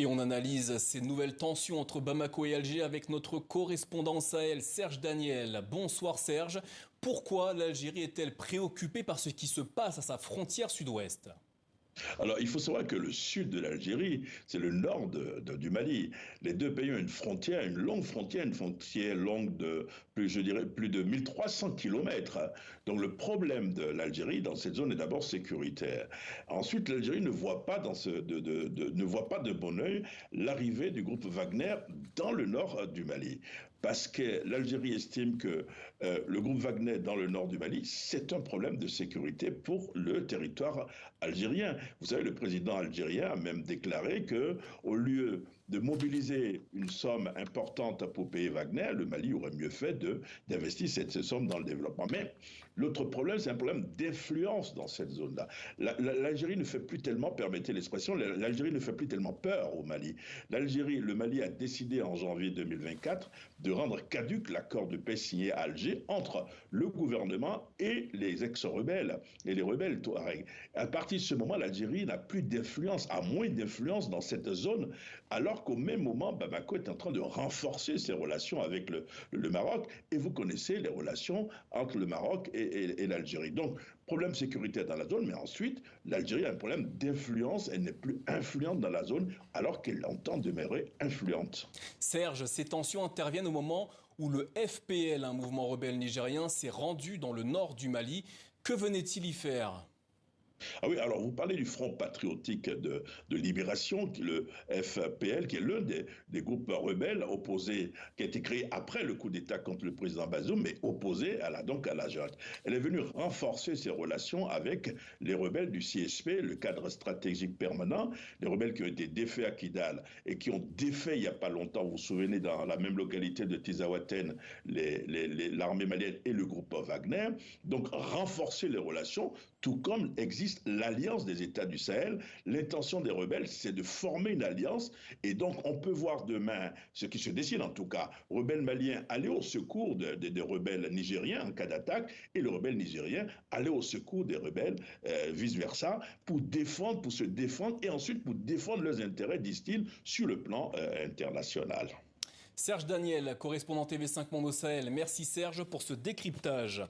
Et on analyse ces nouvelles tensions entre Bamako et Alger avec notre correspondant Sahel, Serge Daniel. Bonsoir Serge. Pourquoi l'Algérie est-elle préoccupée par ce qui se passe à sa frontière sud-ouest? Alors, il faut savoir que le sud de l'Algérie, c'est le nord du Mali. Les deux pays ont une frontière, une frontière longue de, je dirais, plus de 1300 kilomètres. Donc, le problème de l'Algérie dans cette zone est d'abord sécuritaire. Ensuite, l'Algérie ne voit pas ne voit pas de bon œil l'arrivée du groupe Wagner dans le nord du Mali. Parce que l'Algérie estime que le groupe Wagner dans le nord du Mali, c'est un problème de sécurité pour le territoire algérien. Vous savez, le président algérien a même déclaré que, au lieu de mobiliser une somme importante pour payer Wagner, le Mali aurait mieux fait d'investir cette somme dans le développement. Mais l'autre problème, c'est un problème d'influence dans cette zone-là. L'Algérie ne fait plus tellement, permettez l'expression, l'Algérie ne fait plus tellement peur au Mali. Le Mali a décidé en janvier 2024 de rendre caduc l'accord de paix signé à Alger entre le gouvernement et les ex-rebelles, et les rebelles Touareg. À partir de ce moment, l'Algérie n'a plus d'influence, a moins d'influence dans cette zone, alors qu'au même moment, Bamako est en train de renforcer ses relations avec le Maroc, et vous connaissez les relations entre le Maroc et l'Algérie. Donc, problème sécuritaire dans la zone, mais ensuite, l'Algérie a un problème d'influence, elle n'est plus influente dans la zone, alors qu'elle entend demeurer influente. Serge, ces tensions interviennent au moment où le FPL, un mouvement rebelle nigérien, s'est rendu dans le nord du Mali. Que venait-il y faire? Ah oui, alors vous parlez du Front patriotique de libération, le FPL, qui est l'un des groupes rebelles opposés, qui a été créé après le coup d'État contre le président Bazoum, mais opposé donc à la junte. Elle est venue renforcer ses relations avec les rebelles du CSP, le cadre stratégique permanent, les rebelles qui ont été défaits à Kidal et qui ont défait il n'y a pas longtemps, vous vous souvenez, dans la même localité de Tizawaten, l'armée malienne et le groupe Wagner. Donc renforcer les relations, tout comme existe l'alliance des États du Sahel. L'intention des rebelles, c'est de former une alliance. Et donc, on peut voir demain, ce qui se dessine en tout cas, rebelles maliens aller au secours des rebelles nigériens en cas d'attaque, et le rebelle nigérien aller au secours des rebelles, vice-versa, pour se défendre, et ensuite pour défendre leurs intérêts, disent-ils, sur le plan international. Serge Daniel, correspondant TV5 Monde au Sahel. Merci Serge pour ce décryptage.